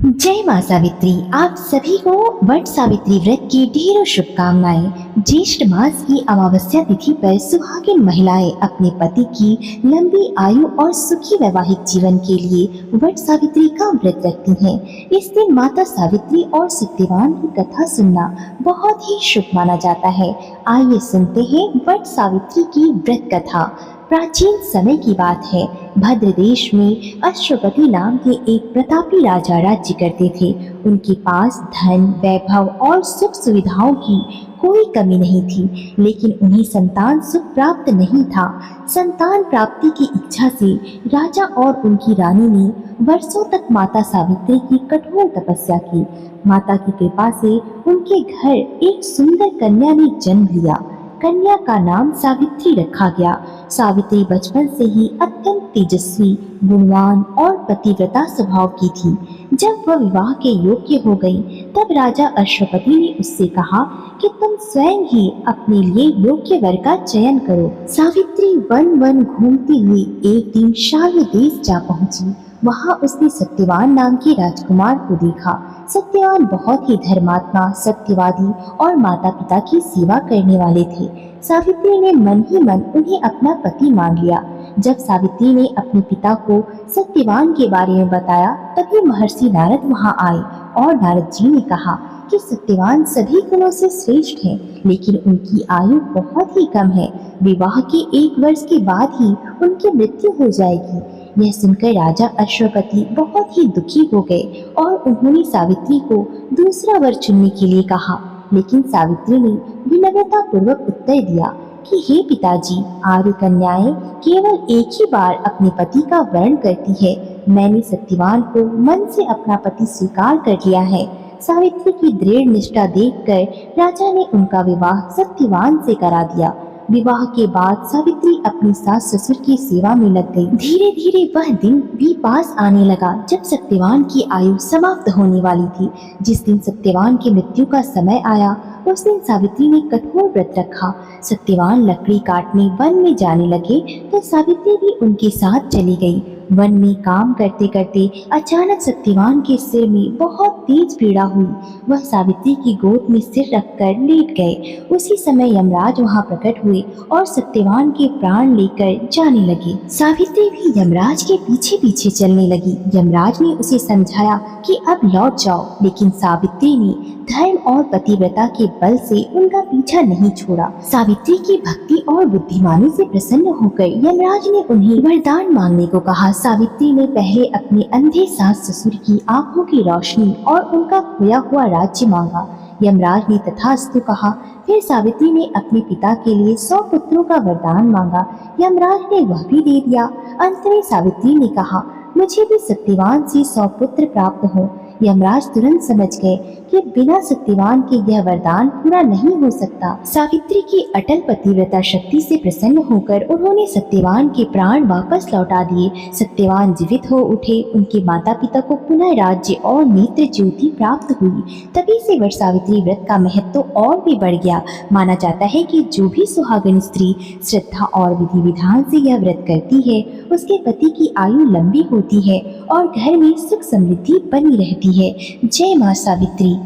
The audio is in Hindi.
जय मां सावित्री। आप सभी को वट सावित्री व्रत की ढेरों शुभकामनाएं। ज्येष्ठ मास की अमावस्या तिथि पर सुहागिन महिलाएं अपने पति की लंबी आयु और सुखी वैवाहिक जीवन के लिए वट सावित्री का व्रत रखती हैं। इस दिन माता सावित्री और सत्यवान की कथा सुनना बहुत ही शुभ माना जाता है। आइए सुनते हैं वट सावित्री की व्रत कथा। प्राचीन समय की बात है। भद्र देश में अश्वपति नाम के एक प्रतापी राजा राज्य करते थे। उनके पास धन, वैभव और सुख सुविधाओं की कोई कमी नहीं थी, लेकिन उन्हें संतान सुख प्राप्त नहीं था। संतान प्राप्ति की इच्छा से राजा और उनकी रानी ने वर्षों तक माता सावित्री की कठोर तपस्या की। माता की कृपा से उनके घर एक सुंदर कन्या ने जन्म लिया। कन्या का नाम सावित्री रखा गया। सावित्री बचपन से ही अत्यंत तेजस्वी, गुणवान और पतिव्रता स्वभाव की थी। जब वह विवाह के योग्य हो गई, तब राजा अश्वपति ने उससे कहा कि तुम स्वयं ही अपने लिए योग्य वर का चयन करो। सावित्री वन वन घूमती हुई एक दिन शाल्व देश जा पहुंची। वहां उसने सत्यवान नाम के राजकुमार को देखा। सत्यवान बहुत ही धर्मात्मा, सत्यवादी और माता पिता की सेवा करने वाले थे। सावित्री ने मन ही मन उन्हें अपना पति मान लिया। जब सावित्री ने अपने पिता को सत्यवान के बारे में बताया, तभी महर्षि नारद वहां आए और नारद जी ने कहा कि सत्यवान सभी गुणों से श्रेष्ठ हैं, लेकिन उनकी आयु बहुत ही कम है। विवाह के 1 वर्ष के बाद ही उनकी मृत्यु हो जाएगी। यह सुनकर राजा अश्वपति बहुत ही दुखी हो गए और उन्होंने सावित्री को दूसरा वर चुनने के लिए कहा, लेकिन सावित्री ने विनम्रता पूर्वक उत्तर दिया कि हे पिताजी, आर्य कन्याएं केवल एक ही बार अपने पति का वर्ण करती है। मैंने सत्यवान को मन से अपना पति स्वीकार कर लिया है। सावित्री की दृढ़ निष्ठा देखकर राजा ने उनका विवाह सत्यवान से करा दिया। विवाह के बाद सावित्री अपनी सास ससुर की सेवा में लग गई। धीरे धीरे वह दिन भी पास आने लगा जब सत्यवान की आयु समाप्त होने वाली थी। जिस दिन सत्यवान की मृत्यु का समय आया, उस दिन सावित्री ने कठोर व्रत रखा। सत्यवान लकड़ी काटने वन में जाने लगे तो सावित्री भी उनके साथ चली गई। वन में काम करते करते अचानक सत्यवान के सिर में बहुत तेज पीड़ा हुई। वह सावित्री की गोद में सिर रखकर लेट गए। उसी समय यमराज वहां प्रकट हुए और सत्यवान के प्राण लेकर जाने लगे। सावित्री भी यमराज के पीछे पीछे चलने लगी। यमराज ने उसे समझाया कि अब लौट जाओ, लेकिन सावित्री ने धर्म और पतिव्रता के बल से उनका पीछा नहीं छोड़ा। सावित्री की भक्ति और बुद्धिमानी से प्रसन्न होकर यमराज ने उन्हें वरदान मांगने को कहा। सावित्री ने पहले अपने अंधे सास ससुर की आंखों की रोशनी और उनका खोया हुआ राज्य मांगा। यमराज ने तथास्तु कहा। फिर सावित्री ने अपने पिता के लिए 100 पुत्रों का वरदान मांगा। यमराज ने वह भी दे दिया। अंत में सावित्री ने कहा, मुझे भी सत्यवान से 100 पुत्र प्राप्त हो। यमराज तुरंत समझ गए कि बिना सत्यवान के यह वरदान पूरा नहीं हो सकता। सावित्री की अटल पतिव्रता शक्ति से प्रसन्न होकर उन्होंने सत्यवान के प्राण वापस लौटा दिए। सत्यवान जीवित हो उठे। उनके माता पिता को पुनः राज्य और नेत्र ज्योति प्राप्त हुई। तभी से वट सावित्री व्रत का महत्व और भी बढ़ गया। माना जाता है कि जो भी सुहागन स्त्री श्रद्धा और विधि विधान से यह व्रत करती है, उसके पति की आयु लंबी होती है और घर में सुख समृद्धि बनी रहती है। जय मां सावित्री।